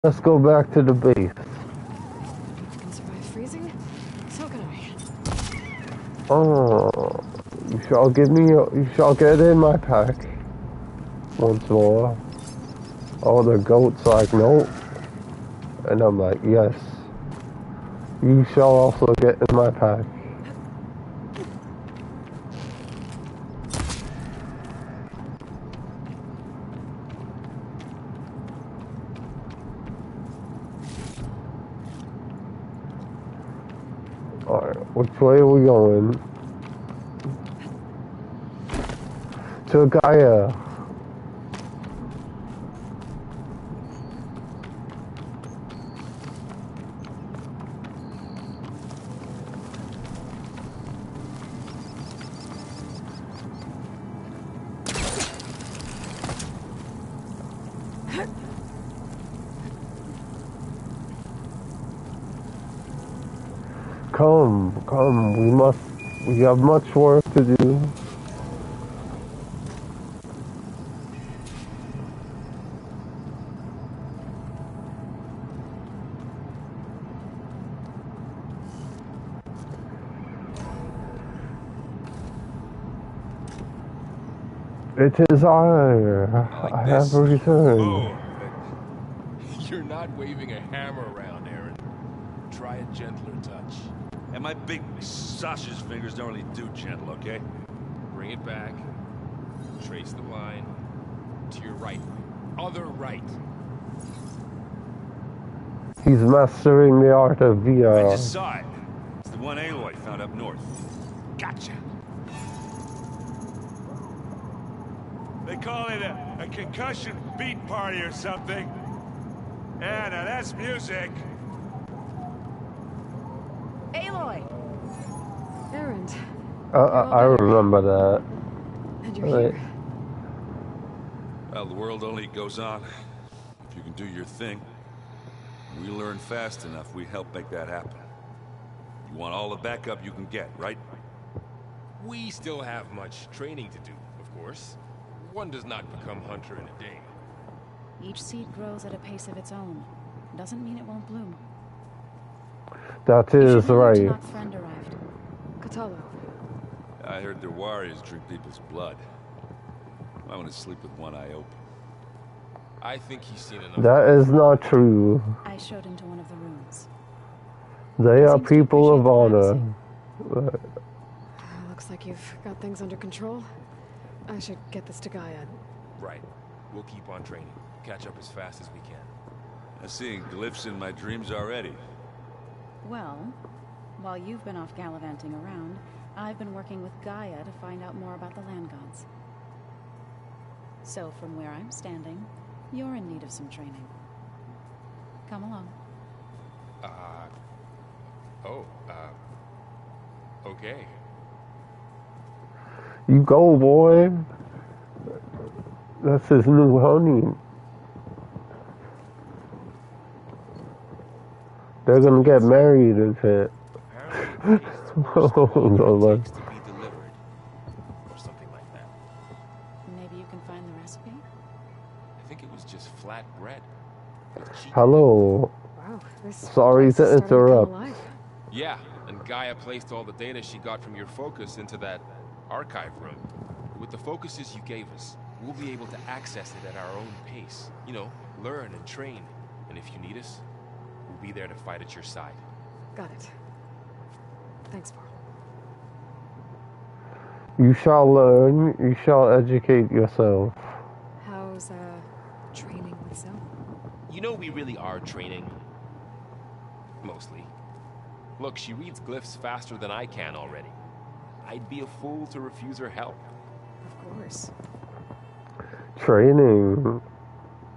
Let's go back to the base. If I can survive freezing, so can I. Oh, you shall give me. You shall get in my pack once more. Oh, the goat's like, nope. And I'm like, yes. You shall also get in my pack. Alright, which way are we going? To Gaia. Come, we have much work to do. It is I have returned. Oh, you're not waving a hammer around, Aaron. Try a gentler touch. And my big sausage fingers don't really do gentle, okay? Bring it back. Trace the line. To your right. Other right. He's mastering the art of VR. I just saw it. It's the one Aloy found up north. Gotcha. They call it a concussion beat party or something. Yeah, now that's music. Aloy! Aaron. I remember that. And you're here. Well, the world only goes on if you can do your thing. We learn fast enough, we help make that happen. You want all the backup you can get, right? We still have much training to do, of course. One does not become hunter in a day. Each seed grows at a pace of its own. Doesn't mean it won't bloom. That is right. Friend arrived. Katalo. I heard their warriors drink people's blood. I want to sleep with one eye open. I think he's seen enough. That is not true. I showed him to one of the rooms. They are people of honor. Looks like you've got things under control. I should get this to Gaia. Right. We'll keep on training. Catch up as fast as we can. I'm seeing glyphs in my dreams already. Well, while you've been off gallivanting around, I've been working with Gaia to find out more about the land gods. So from where I'm standing, you're in need of some training. Come along. Okay. You go, boy. That's his new honey. They're gonna get married and shit. Oh, Lord. To be delivered, or something like that. Maybe you can find the recipe? I think it was just flat bread. Hello. Wow, this Sorry to interrupt. Yeah, and Gaia placed all the data she got from your focus into that archive room. With the focuses you gave us, we'll be able to access it at our own pace. You know, learn and train. And if you need us, we'll be there to fight at your side. Got it. Thanks, Paul. You shall learn, you shall educate yourself. How's, training with Zell? You know we really are training. Mostly. Look, she reads glyphs faster than I can already. I'd be a fool to refuse her help. Of course. Training.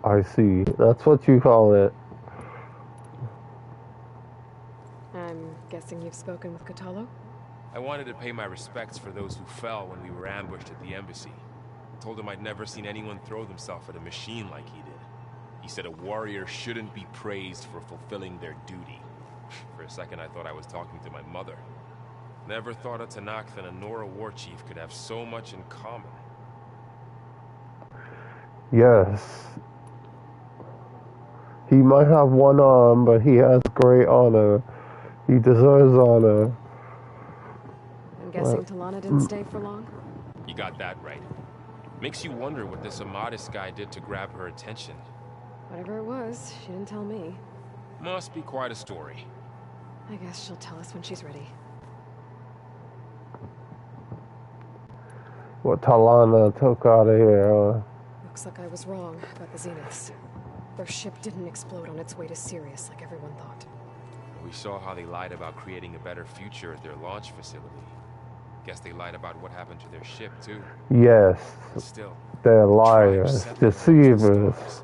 I see. That's what you call it. I'm guessing you've spoken with Katalo? I wanted to pay my respects for those who fell when we were ambushed at the embassy. I told him I'd never seen anyone throw themselves at a machine like he did. He said a warrior shouldn't be praised for fulfilling their duty. For a second I thought I was talking to my mother. Never thought a Tanakh and a Nora war chief could have so much in common. Yes. He might have one arm, but he has great honor. He deserves honor. I'm guessing Talana didn't stay for long? You got that right. Makes you wonder what this Amadis guy did to grab her attention. Whatever it was, she didn't tell me. Must be quite a story. I guess she'll tell us when she's ready. What Talana took out of here. Looks like I was wrong about the Zeniths. Their ship didn't explode on its way to Sirius like everyone thought. We saw how they lied about creating a better future at their launch facility. Guess they lied about what happened to their ship, too. Yes. Still, They're liars, deceivers.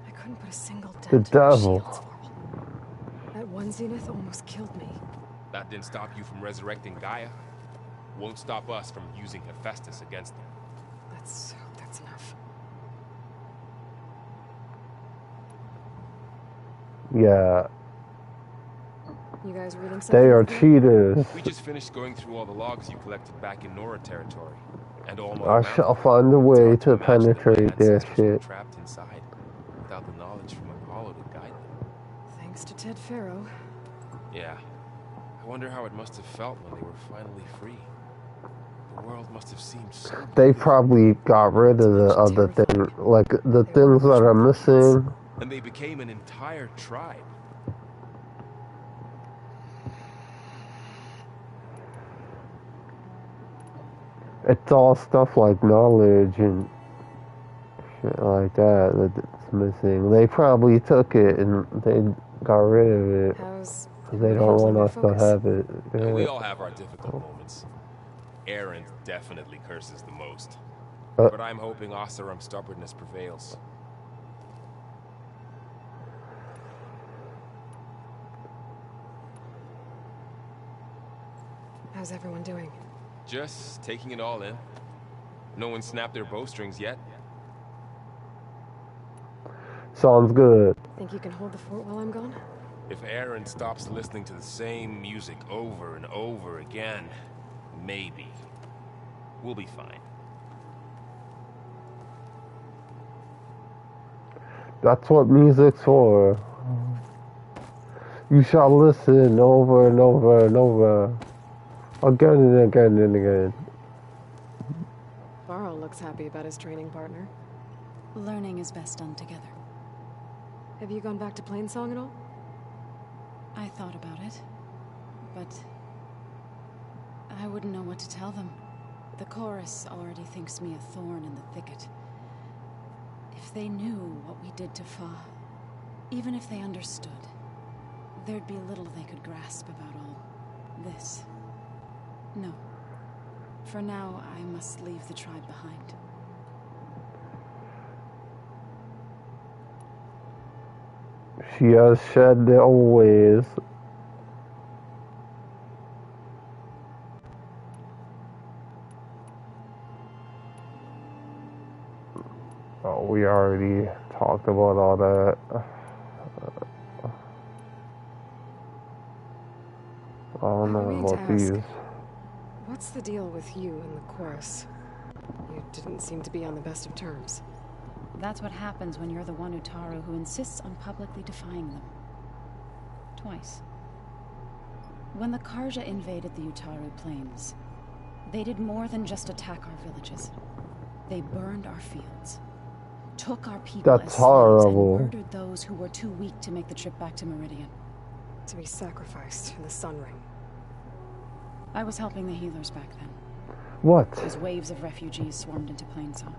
I couldn't put a single dent The in their devil. shields for me. That one Zenith almost killed me. that didn't stop you from resurrecting Gaia. Won't stop us from using Hephaestus against them. That's enough. Yeah, You guys reading something? they are out there? cheaters. We just finished going through all the logs you collected back in Nora territory. And all I shall find a way to penetrate their shit. Trapped inside, without the knowledge from Apollo to guide them. Thanks to Ted Faro. Yeah. I wonder how it must have felt when they were finally free. The world must have seemed so They big. probably got rid of the other thing, like the things that are missing. And they became an entire tribe. It's all stuff like knowledge and shit like that that's missing. They probably took it and they got rid of it. How's They don't want us to focus? have it. And we Yeah. all have our difficult moments. Aaron definitely curses the most. Uh. But I'm hoping Oseram's stubbornness prevails. How's everyone doing? Just taking it all in. No one snapped their bowstrings yet. Sounds good. Think you can hold the fort while I'm gone? If Aaron stops listening to the same music over and over again, maybe. We'll be fine. That's what music's for. You shall listen over and over and over. Again and again and again. Varl looks happy about his training partner. Learning is best done together. Have you gone back to Plainsong at all? I thought about it, but I wouldn't know what to tell them. The chorus already thinks me a thorn in the thicket. If they knew what we did to Fa, even if they understood, there'd be little they could grasp about all this. No. For now, I must leave the tribe behind. She has shed the old ways. Oh, we already talked about all that. I don't know I mean about to ask, these. What's the deal with you and the chorus? You didn't seem to be on the best of terms. That's what happens when you're the one Utaru who insists on publicly defying them. Twice. When the Karja invaded the Utaru plains, they did more than just attack our villages. They burned our fields, took our people That's as slaves, horrible. and murdered those who were too weak to make the trip back to Meridian. To be sacrificed in the Sun Ring. I was helping the healers back then, What? as waves of refugees swarmed into Plainsong.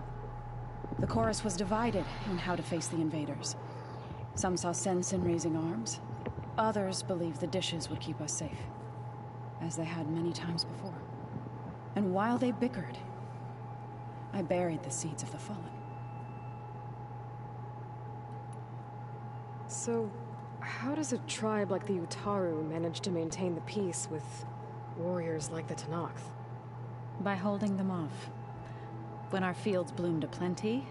The chorus was divided in how to face the invaders. Some saw sense in raising arms. Others believed the dishes would keep us safe, as they had many times before. And while they bickered, I buried the seeds of the fallen. So, how does a tribe like the Utaru manage to maintain the peace with warriors like the Tenakth? By holding them off. When our fields bloomed aplenty,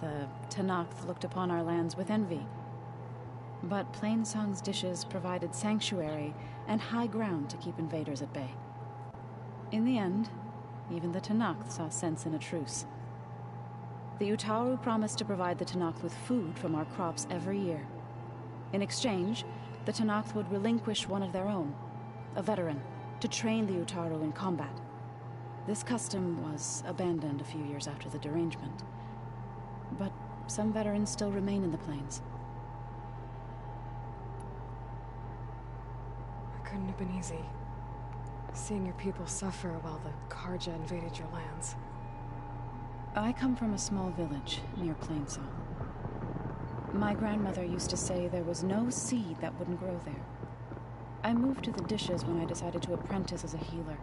the Tenakth looked upon our lands with envy. But Plainsong's dishes provided sanctuary and high ground to keep invaders at bay. In the end, even the Tenakth saw sense in a truce. The Utaru promised to provide the Tenakth with food from our crops every year, In exchange, the Tenakth would relinquish one of their own, a veteran, to train the Utaru in combat. This custom was abandoned a few years after the derangement. But some veterans still remain in the plains. It couldn't have been easy. Seeing your people suffer while the Karja invaded your lands. I come from a small village near Plainsong. My grandmother used to say there was no seed that wouldn't grow there. I moved to the dishes when I decided to apprentice as a healer.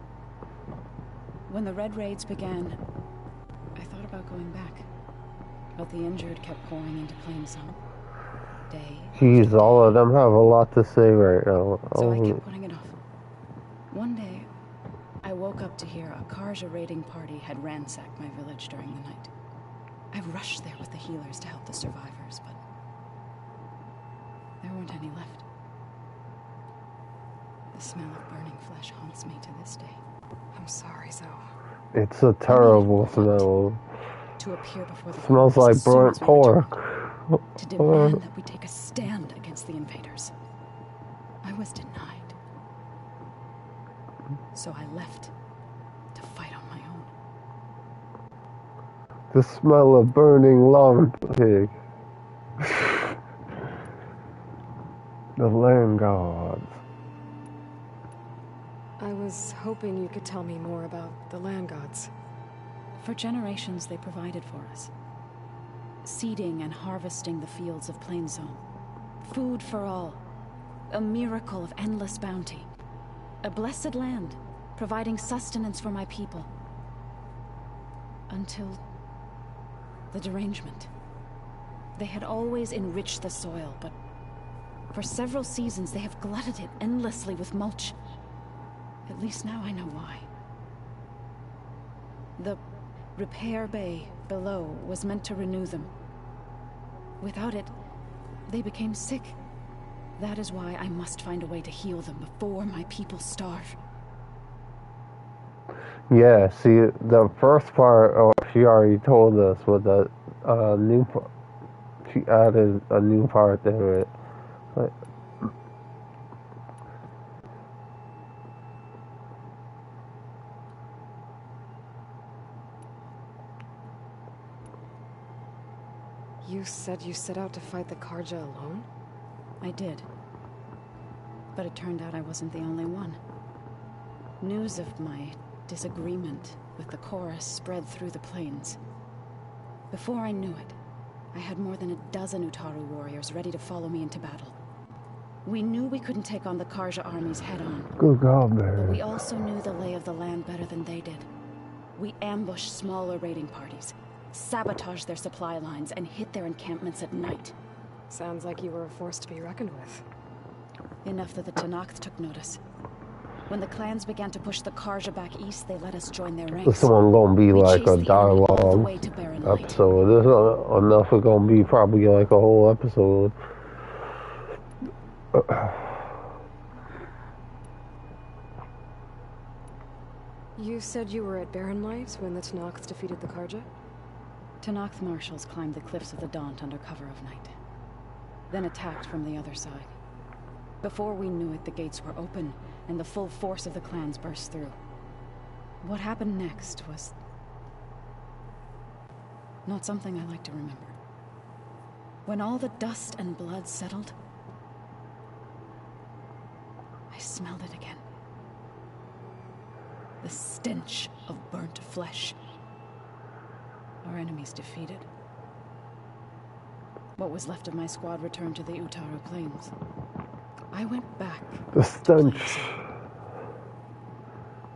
When the Red Raids began, I thought about going back. But the injured kept pouring into Plainsong. Day. Jeez, all of them have a lot to say right now. So I kept putting it off. One day, I woke up to hear a Karja raiding party had ransacked my village during the night. I rushed there with the healers to help the survivors, but there weren't any left. The smell of burning flesh haunts me to this day. I'm sorry, Zoe. It's a terrible smell. To appear before the Smells court like as soon burnt as we pork. returned, to demand that we take a stand against the invaders. I was denied. So I left to fight on my own. The smell of burning lawn pig. The land gods. I was hoping you could tell me more about the land gods. For generations, they provided for us. Seeding and harvesting the fields of Plainsong. Food for all. A miracle of endless bounty. A blessed land, providing sustenance for my people. Until the derangement. They had always enriched the soil, but for several seasons they have glutted it endlessly with mulch. At least now I know why. The repair bay below was meant to renew them. Without it, they became sick. That is why I must find a way to heal them before my people starve. Yeah, see, the first part, oh, she already told us with the new part. She added a new part to it. But, You said you set out to fight the Karja alone? I did. But it turned out I wasn't the only one. News of my disagreement with the chorus spread through the plains. Before I knew it, I had more than a dozen Utaru warriors ready to follow me into battle. We knew we couldn't take on the Karja armies head-on. good God, But man. we also knew the lay of the land better than they did. We ambushed smaller raiding parties, sabotaged their supply lines, and hit their encampments at night. Sounds like you were a force to be reckoned with. Enough that the Tenakth took notice. When the clans began to push the Karja back east, they let us join their ranks. This one gonna be We like chased a the enemy all the dialogue way to Barren Light. episode. This enough is gonna be probably like a whole episode. You said you were at Barren Light when the Tenakth defeated the Karja? Tenakth marshals climbed the cliffs of the Daunt under cover of night, then attacked from the other side. Before we knew it, the gates were open, and the full force of the clans burst through. What happened next was not something I like to remember. When all the dust and blood settled, I smelled it again. The stench of burnt flesh. Our enemies defeated. What was left of my squad returned to the Utaru Plains. I went back. The stench.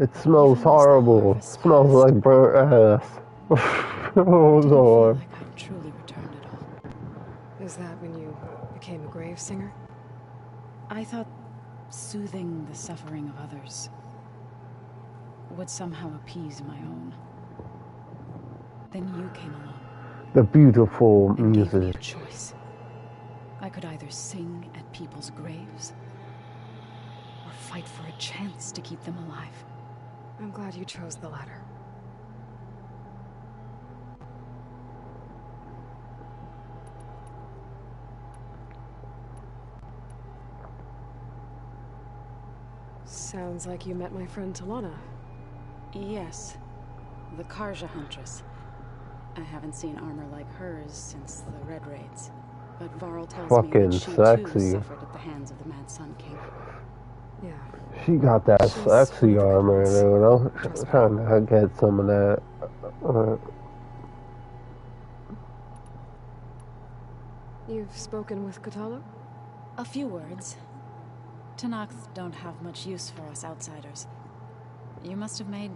It smells Even as the horrible. harvest Smells passed, like burnt ass. Oh didn't feel Lord. like I'd truly returned at all. Is that when you became a grave singer? I thought soothing the suffering of others would somehow appease my own. Then you came along The beautiful and gave me a music. choice. I could either sing at people's graves or fight for a chance to keep them alive. I'm glad you chose the latter. Sounds like you met my friend Talana. Yes. The Karja Huntress. I haven't seen armor like hers since the Red Raids. But Varl tells me Fucking that she sexy. too suffered at the hands of the Mad Sun King. Yeah. She got that She's one of sexy the good armor, ones. you know? Trust me. Trying to get some of that. You've spoken with Kotallo? A few words. Tenakth don't have much use for us outsiders. You must have made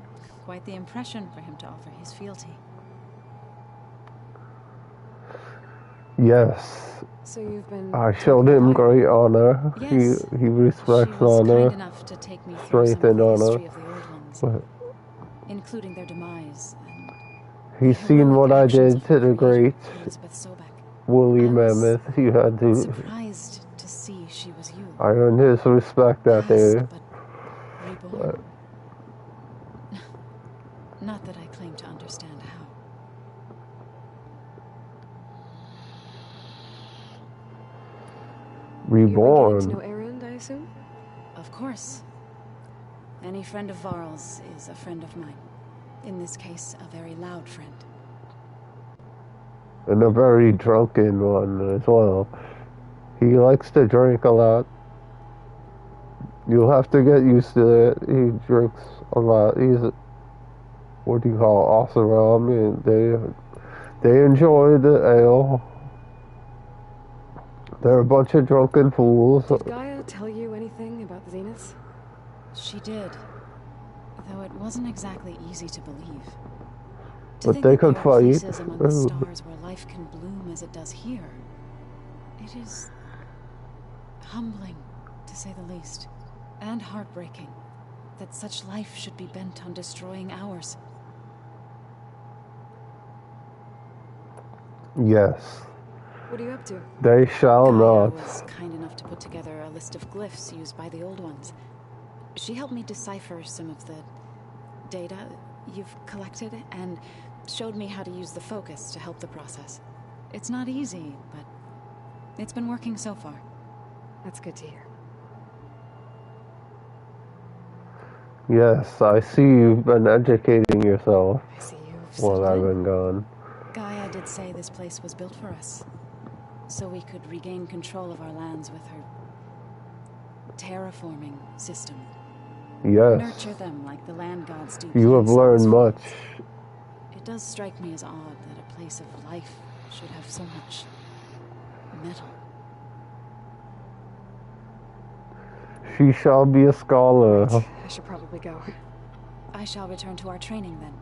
quite the impression for him to offer his fealty. Yes. So you've been... I showed him great honor. Yes. He respects She was honor. kind enough to take me through some of Strength and the honor. history of the Old Ones, But including their demise and he's the seen heroic what I actions did of to her the great creator, Elizabeth Sobek. woolly I was mammoth. You had to. Surprised to see she was you. I earned his respect that day. Past, but reborn. Not that I claim to understand how. Reborn. You've been getting to know Erend, I assume? Of course. Any friend of Varl's is a friend of mine. In this case, a very loud friend. And a very drunken one as well. He likes to drink a lot. You'll have to get used to it. He drinks a lot. He's, what do you call, Oseram. They enjoy the ale. They're a bunch of drunken fools. Did Gaia tell you anything about the Zeniths? She did. Though it wasn't exactly easy to believe. To But think they that could there are fight. places among the stars where life can bloom as it does here. It is humbling, to say the least, and heartbreaking that such life should be bent on destroying ours. Yes. What are you up to? They shall Gaia not. was kind enough to put together a list of glyphs used by the Old Ones. She helped me decipher some of the data you've collected and showed me how to use the focus to help the process. It's not easy, but it's been working so far. That's good to hear. Yes, I see you've been educating yourself I see you've while settled I've in. been gone. Gaia did say this place was built for us, so we could regain control of our lands with her terraforming system. Yes. Nurture them like the land gods do. You have plants in learned this much. field. It does strike me as odd that a place of life should have so much metal. She shall be a scholar. I should probably go. I shall return to our training then.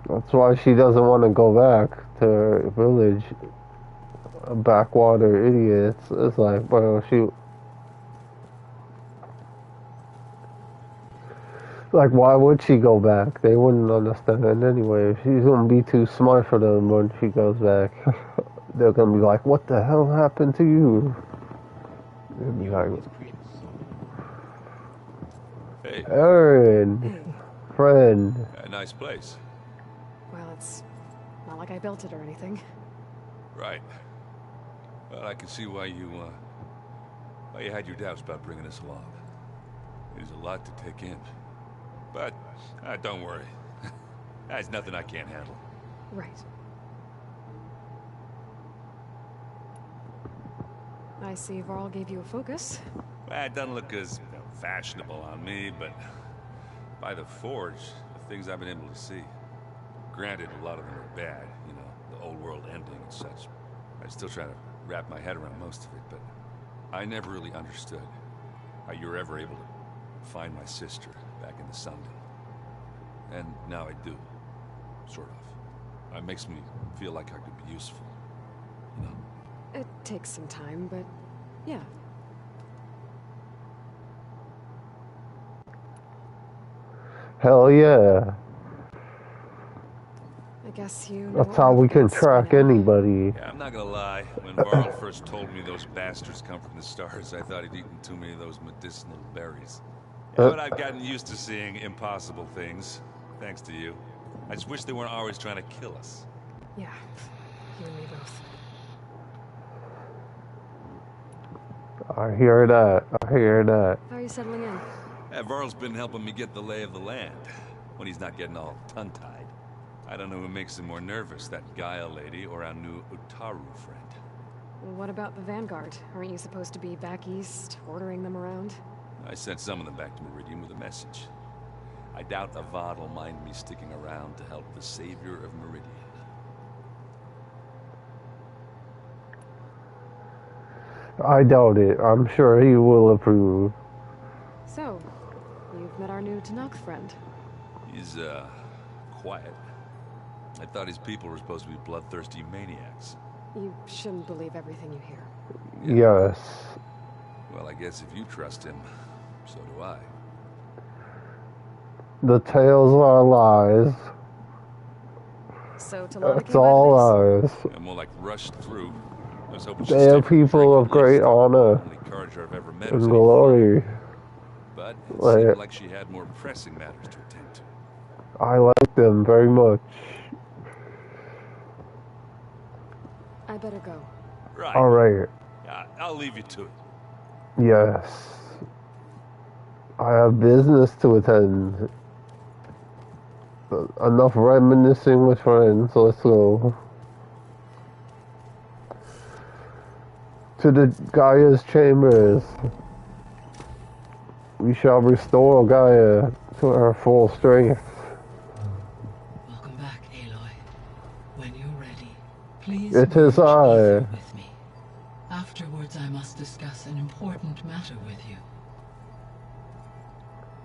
That's why she doesn't want to go back to her village. Backwater idiots. It's like, well, like, why would she go back? They wouldn't understand anyway. She's gonna be too smart for them when she goes back. They're gonna be like, what the hell happened to you? They'll be like, Hey, Aaron, Hey, friend. a nice place. well, it's not like I built it or anything. Right. Well, I can see why you had your doubts about bringing us along. It is a lot to take in. But, don't worry. That's nothing I can't handle. Right. I see Varl gave you a focus. Well, it doesn't look as fashionable on me, but by the Forge, the things I've been able to see. Granted, a lot of them are bad, you know, the old world ending and such. I'm still trying to wrap my head around most of it, but I never really understood how you were ever able to find my sister back in the Sunday. And now I do, sort of. It makes me feel like I could be useful, you know? It takes some time, but yeah. Hell yeah. I guess you know That's what how we're we up can against by track now. anybody. Yeah, I'm not gonna lie. When Varl first told me those bastards come from the stars, I thought he'd eaten too many of those medicinal berries. Yeah, but I've gotten used to seeing impossible things, thanks to you. I just wish they weren't always trying to kill us. Yeah, you and me both. I hear that. I hear that. How are you settling in? Varl's been helping me get the lay of the land, when he's not getting all tongue-tied. I don't know who makes him more nervous, that Gaia lady or our new Utaru friend. What about the Vanguard? Aren't you supposed to be back east, ordering them around? I sent some of them back to Meridian with a message. I doubt Avad will mind me sticking around to help the savior of Meridian. I doubt it. I'm sure he will approve. So, you've met our new Tanakh friend. He's, quiet. I thought his people were supposed to be bloodthirsty maniacs. You shouldn't believe everything you hear. Yes. Well, I guess if you trust him, so do I. The tales are lies. So, Talana It's all lies. I'm more like rushed through. I was hoping They are people of great honor only encourager I've ever met and was any glory. fun. But it Like- seemed like she had more pressing matters to attend to. I like them very much. I better go. Right. Alright. I'll leave you to it. Yes. I have business to attend. Enough reminiscing with friends. Let's go. To the Gaia's chambers. We shall restore Gaia to her full strength. Welcome back, Aloy. When you're ready, please It is merge I. Ether with me. Afterwards, I must discuss an important matter with you.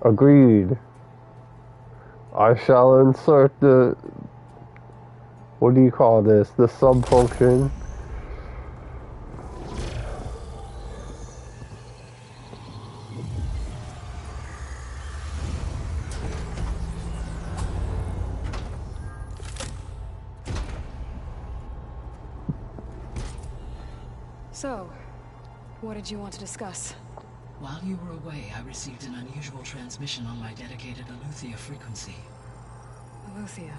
Agreed. I shall insert the... What do you call this? The sub-function. So, what did you want to discuss? While you were away, I received an unusual transmission on my dedicated Aletheia frequency. Aletheia.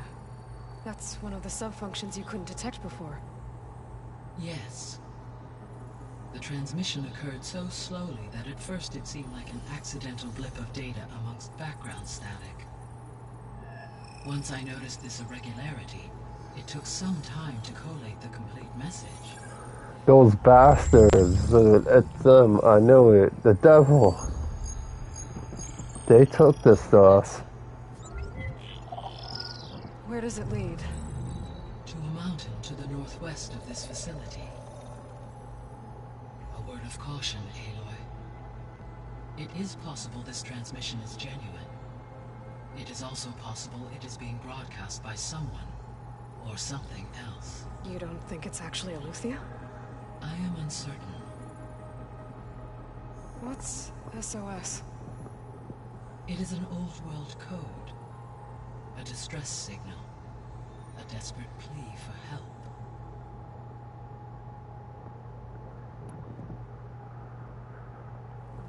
That's one of the sub-functions you couldn't detect before. Yes. The transmission occurred so slowly that at first it seemed like an accidental blip of data amongst background static. Once I noticed this irregularity, it took some time to collate the complete message. Those bastards. It's them. I know it. The devil. They took the stuff. Where does it lead? To a mountain to the northwest of this facility. A word of caution, Aloy. It is possible this transmission is genuine. It is also possible it is being broadcast by someone or something else. You don't think it's actually Aletheia? I am uncertain. What's SOS? It is an old world code. A distress signal. A desperate plea for help.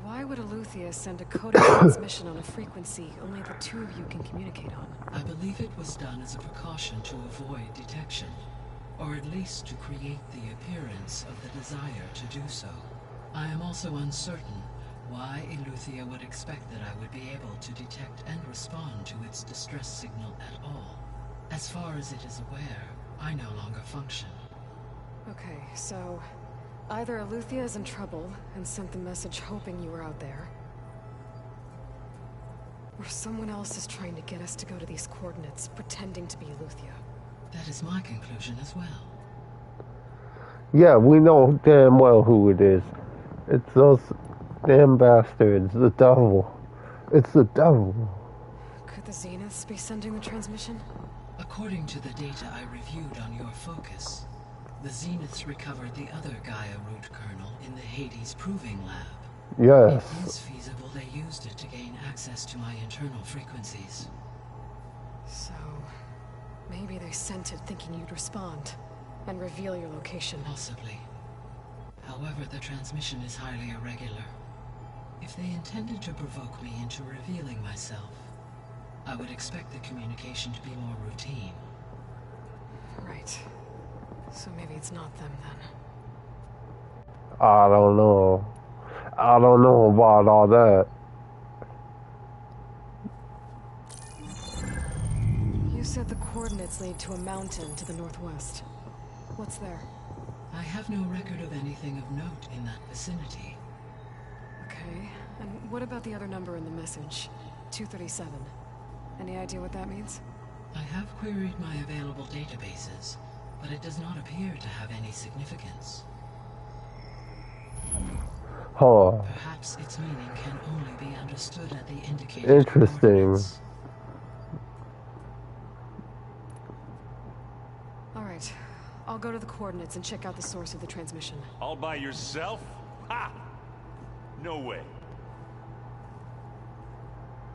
Why would Aletheia send a coded transmission on a frequency only the two of you can communicate on? I believe it was done as a precaution to avoid detection, or at least to create the appearance of the desire to do so. I am also uncertain why Aletheia would expect that I would be able to detect and respond to its distress signal at all. As far as it is aware, I no longer function. Okay, so either Aletheia is in trouble and sent the message hoping you were out there, or someone else is trying to get us to go to these coordinates, pretending to be Aletheia. That is my conclusion as well. Yeah, we know damn well who it is. It's those damn bastards. The devil. It's the devil. Could the Zeniths be sending the transmission? According to the data I reviewed on your focus, the Zeniths recovered the other Gaia root kernel in the Hades Proving Lab. Yes. It is feasible they used it to gain access to my internal frequencies. So, maybe they sent it thinking you'd respond and reveal your location. Possibly. However, the transmission is highly irregular. If they intended to provoke me into revealing myself, I would expect the communication to be more routine. Right. So maybe it's not them then. I don't know. I don't know about all that. said the coordinates lead to a mountain to the northwest. What's there? I have no record of anything of note in that vicinity. Okay, and what about the other number in the message? 237. Any idea what that means? I have queried my available databases, but it does not appear to have any significance. Huh. Perhaps its meaning can only be understood at the indicated Interesting. coordinates. Alright, I'll go to the coordinates and check out the source of the transmission. All by yourself? Ha! No way.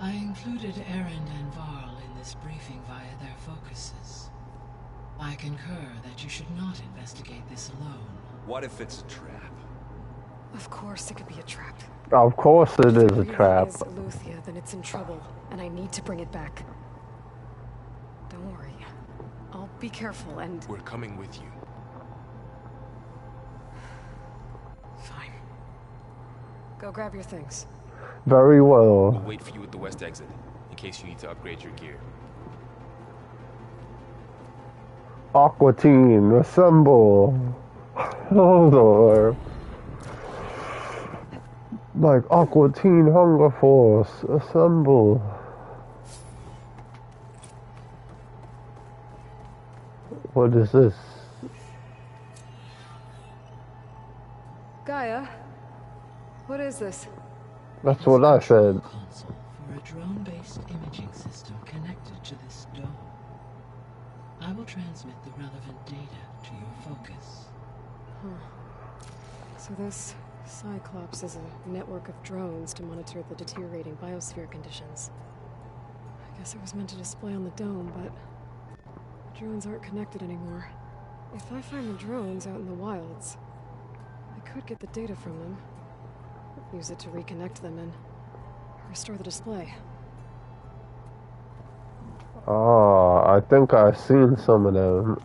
I included Erend and Varl in this briefing via their focuses. I concur that you should not investigate this alone. What if it's a trap? Of course it could be a trap. Of course it is a If it trap. really is Eleuthia, then it's in trouble, and I need to bring it back. Don't worry. I'll be careful and... We're coming with you. Fine. Go grab your things. Very We'll well. wait for you at the west exit, in case you need to upgrade your gear. Aqua Team, assemble. Hold on. Like Aqua Teen Hunger Force, assemble. What is this? Gaia? What is this? That's what I said. Console for a drone-based imaging system connected to this dome. I will transmit the relevant data to your focus. So this Cyclops is a network of drones to monitor the deteriorating biosphere conditions. I guess it was meant to display on the dome, but the drones aren't connected anymore. If I find the drones out in the wilds, I could get the data from them, use it to reconnect them and restore the display. Ah, I think I've seen some of them.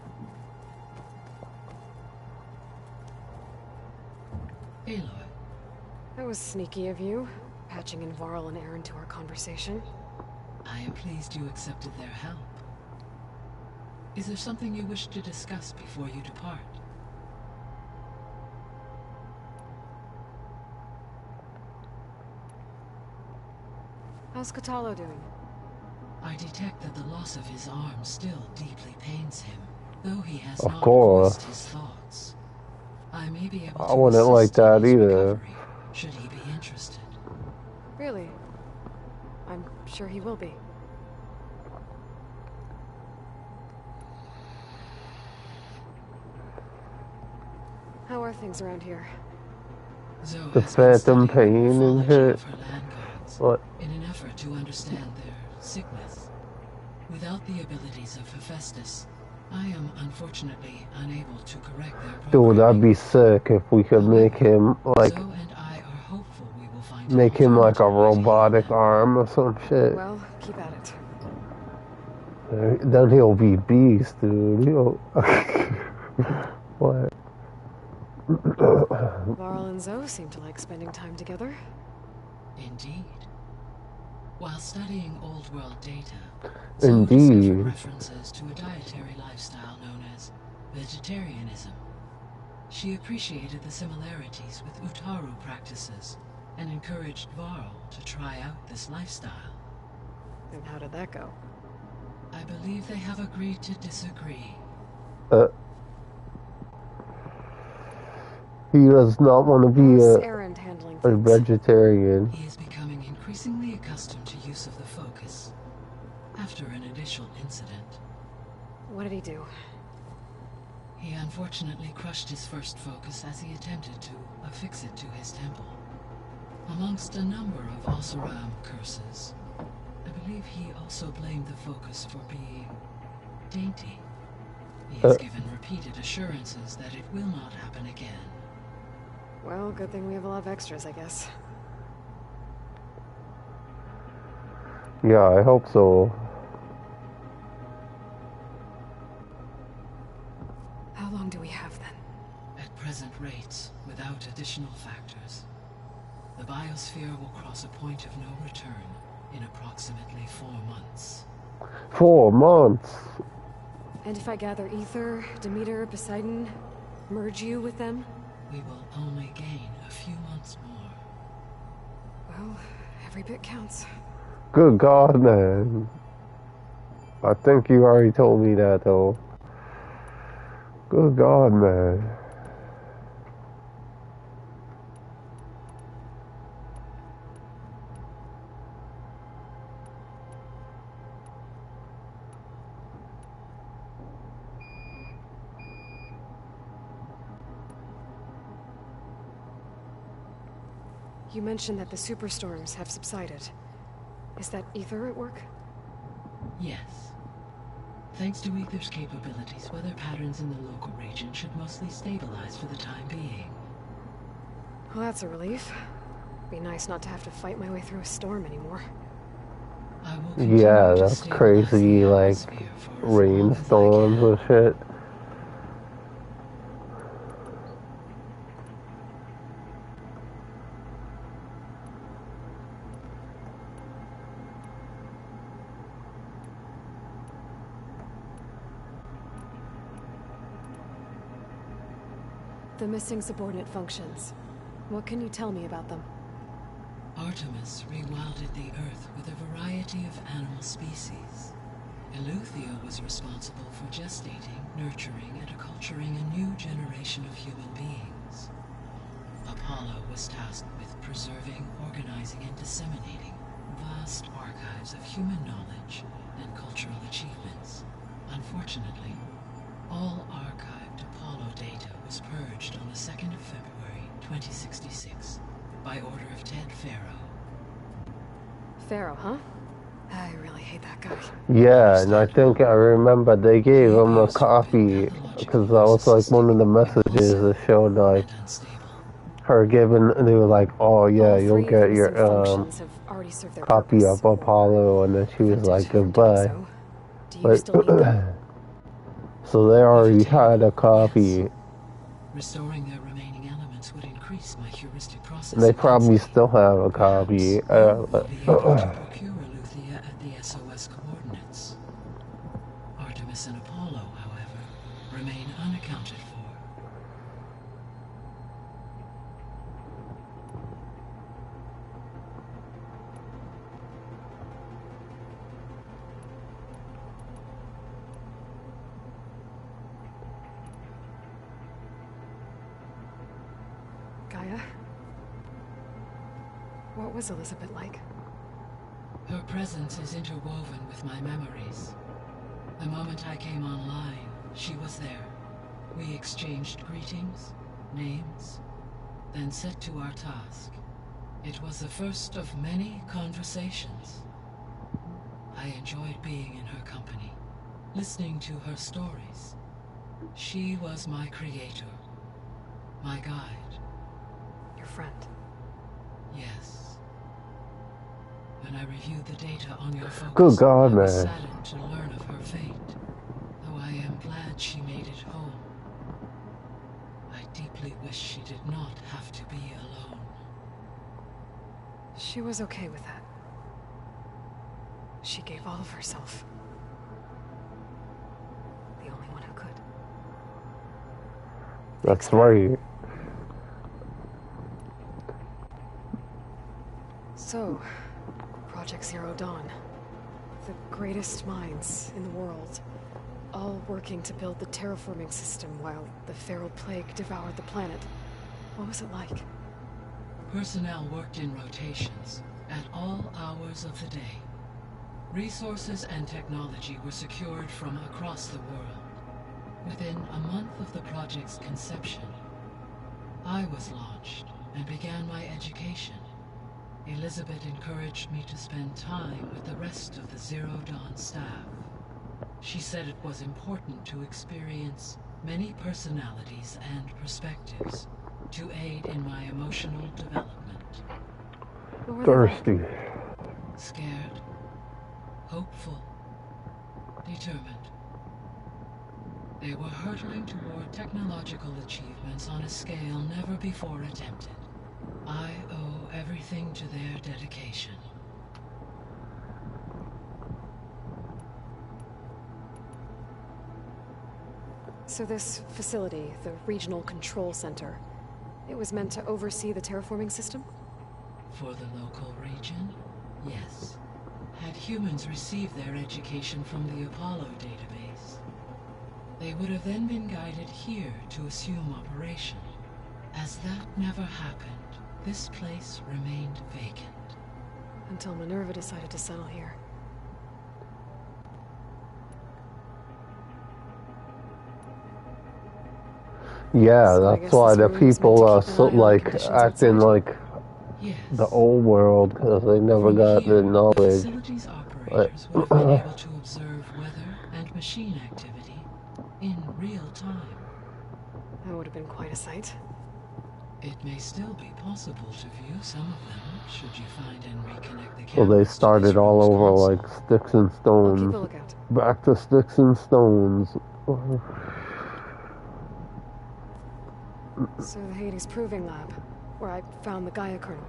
Aloy, That was sneaky of you, patching in Varl and Aaron to our conversation. I am pleased you accepted their help. Is there something you wish to discuss before you depart? How's Katalo doing? I detect that the loss of his arm still deeply pains him, though he has Of not course. voiced his thoughts. I may be able I to wouldn't like assist in that his either. recovery, should he be interested. Really? I'm sure he will be. How are things around here? Zoe The has been phantom studying pain and morphology shit. of her land gods What? in an effort to understand their sickness. Without the abilities of Hephaestus, I am unfortunately unable to correct their Dude, programming. that'd be sick if we could make him like Zoe and I are hopeful we will find make him like a alternative robotic ways to heal arm or some shit. Well, keep at it. Then he'll be beast, dude. He'll what? Varl and Zoe seem to like spending time together. them. Indeed. While studying old world data, Zoe discovered Indeed. references to a dietary lifestyle known as vegetarianism. She appreciated the similarities with Utaru practices and encouraged Varl to try out this lifestyle. And how did that go? I believe they have agreed to disagree. He does not want to be How's Aaron handling a things? vegetarian. He is becoming increasingly accustomed to use of the focus after an initial incident. What did he do? He unfortunately crushed his first focus as he attempted to affix it to his temple. Amongst a number of Oseram curses, I believe he also blamed the focus for being dainty. He has given repeated assurances that it will not happen again. Well, good thing we have a lot of extras, I guess. Yeah, I hope so. How long do we have then? At present rates, without additional factors, the biosphere will cross a point of no return in approximately 4 months. 4 months. And if I gather Ether, Demeter, Poseidon, merge you with them? We will only gain a few months more. Well, every bit counts. Good God, man. I think you already told me that, though. Good God, man. You mentioned that the superstorms have subsided. Is that Ether at work? Yes. Thanks to Ether's capabilities, weather patterns in the local region should mostly stabilize for the time being. Well, that's a relief. Be nice not to have to fight my way through a storm anymore. I will continue Yeah, to that's stabilize crazy, the like, atmosphere for as long as I rainstorms can. and shit. The missing subordinate functions. What can you tell me about them? Artemis rewilded the Earth with a variety of animal species. Eleuthia was responsible for gestating, nurturing, and acculturating a new generation of human beings. Apollo was tasked with preserving, organizing, and disseminating vast archives of human knowledge and cultural achievements. Unfortunately, all archived Apollo data was purged on the 2nd of February, 2066, by order of Ted Faro. Pharaoh, huh? I really hate that guy. Yeah, and I think I remember they gave him a copy, because that was like one of the messages that showed like And unstable. her giving, and they were like, oh yeah, All you'll three of the get missing your functions have already served their copy purpose. of Apollo, and then she was Invented like, to do goodbye. so. Do you still need But, them? so they already If had a attainable, copy, yes. Restoring their remaining elements would increase my heuristic process. and they probably immensely. still have a copy. Perhaps we'll be able to procure Eleuthia at the SOS coordinates. Artemis and Apollo, however, remain unaccounted for. Gaia? What was Elizabeth like? Her presence is interwoven with my memories. The moment I came online, she was there. We exchanged greetings, names, then set to our task. It was the first of many conversations. I enjoyed being in her company, listening to her stories. She was my creator, my guide. Your friend. Yes. When I reviewed the data on your focus, Good God, I was man. saddened to learn of her fate, though I am glad she made it home. I deeply wish she did not have to be alone. She was okay with that. She gave all of herself. The only one who could. That's right. So, Project Zero Dawn. The greatest minds in the world. All working to build the terraforming system while the feral plague devoured the planet. What was it like? Personnel worked in rotations at all hours of the day. Resources and technology were secured from across the world. Within a month of the project's conception, I was launched and began my education. Elizabeth encouraged me to spend time with the rest of the Zero Dawn staff. She said it was important to experience many personalities and perspectives to aid in my emotional development. What were they like? Thirsty. Scared, hopeful, determined. They were hurtling toward technological achievements on a scale never before attempted. I owe everything to their dedication. So this facility, the Regional Control Center, it was meant to oversee the terraforming system? For the local region, yes. Had humans received their education from the Apollo database, they would have then been guided here to assume operation. As that never happened, this place remained vacant. Until Minerva decided to settle here. Yeah, So I that's guess why this the room was meant people to are keep an so, eye on the like conditions acting outside? like Yes. the old world because they never From got here, the the knowledge. facility's operators would have been able to observe weather and machine activity in real time. That would have been quite a sight. It may still be possible to view some of them, should you find and reconnect the cameras So they to started this all room's over console. like sticks and I'll keep stones. a lookout. Back to sticks and stones. So the Hades Proving Lab, where I found the Gaia kernel.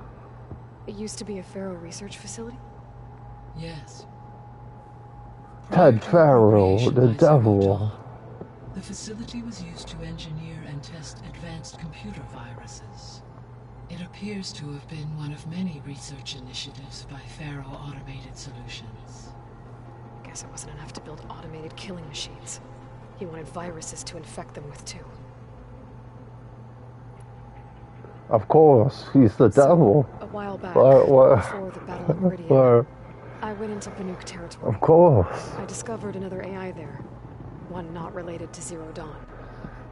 It used to be a Pharaoh research facility? Yes. Ted Prior to Farrell, appropriation the by Zero devil. Dawn, the facility was used to engineer and test advanced computer viruses. It appears to have been one of many research initiatives by Pharaoh Automated Solutions. Guess it wasn't enough to build automated killing machines. He wanted viruses to infect them with too. Of course, he's the devil. A while back, What? before the Battle of Meridian, Of I went into Banuk territory. course. I discovered another AI there. One not related to Zero Dawn.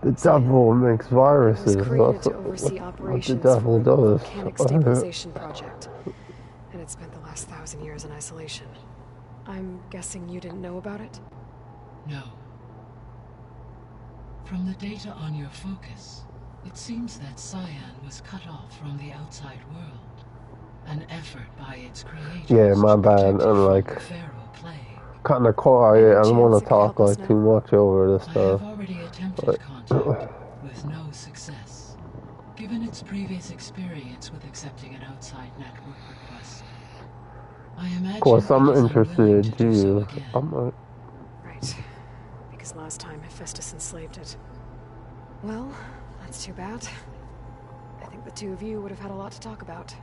The devil makes It was viruses. created That's to oversee what the operations devil for a does. volcanic stabilization project. And it spent the last 1,000 years in isolation. I'm guessing you didn't know about it? No. From the data on your focus, it seems that Cyan was cut off from the outside world. An effort by its creators Yeah, my to bad. protect it I'm from like the Pharaoh plague. kind of quiet. I don't want Chance to it could talk help us like too much over this I stuff. have already attempted contact, with no success. Given its previous experience with accepting an outside network request, I imagine Of course, I'm it is unwilling interested to do so too. again. Right. Because last time Hephaestus enslaved it. Well, that's too bad. I think the two of you would have had a lot to talk about.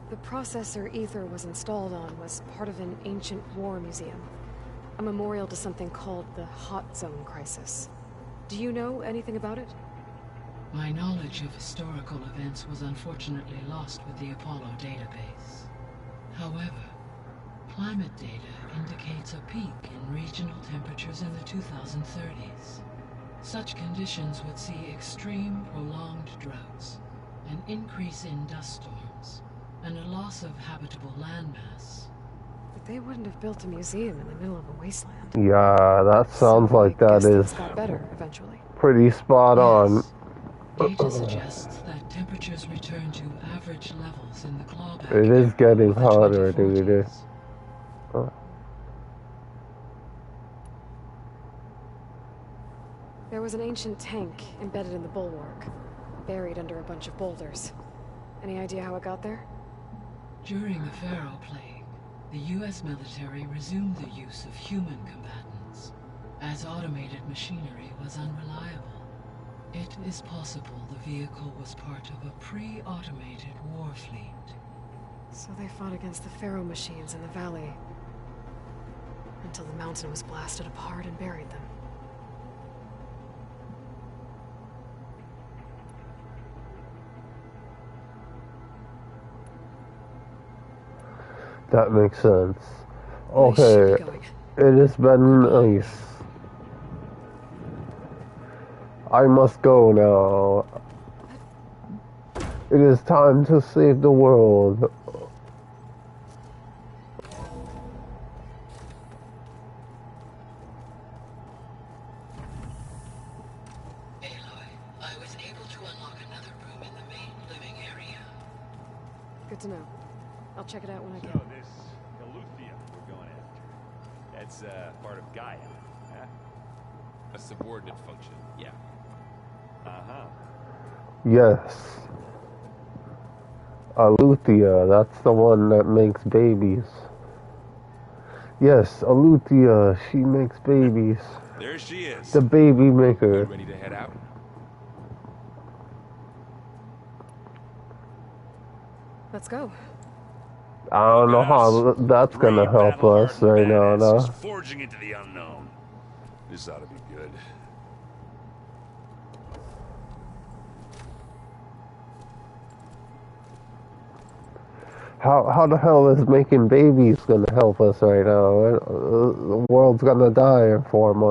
The processor Ether was installed on was part of an ancient war museum. A memorial to something called the Hot Zone Crisis. Do you know anything about it? My knowledge of historical events was unfortunately lost with the Apollo database. However, climate data indicates a peak in regional temperatures in the 2030s. Such conditions would see extreme, prolonged droughts, an increase in dust storms, and a loss of habitable landmass. But they wouldn't have built a museum in the middle of a wasteland. Yeah, that sounds like I that guess is things got better eventually. pretty spot on. Yes. Data suggests that temperatures return to average levels in the clawback It is era getting of the hotter, 2040s. dude. There was an ancient tank embedded in the bulwark, buried under a bunch of boulders. Any idea how it got there? During the Pharaoh plague, the U.S. military resumed the use of human combatants, as automated machinery was unreliable. It is possible the vehicle was part of a pre-automated war fleet. So they fought against the Pharaoh machines in the valley, until the mountain was blasted apart and buried them. That makes sense. I should Okay, be going. it has been nice. I must go now. It is time to save the world. Aloy, I was able to unlock another room in the main living area. Good to know. I'll check it out when I So can. this Eleuthia we're going after, that's part of Gaia, huh? A subordinate function, yeah. Uh-huh. Yes. Eleuthia, that's the one that makes babies. Yes, Aluthia, she makes babies. There she is. The baby You maker. ready to head out? Let's go. I don't know how that's gonna help us right now, though. Just forging into the unknown. This ought to be good. How the hell is making babies gonna help us right now? The world's gonna die in 4 months.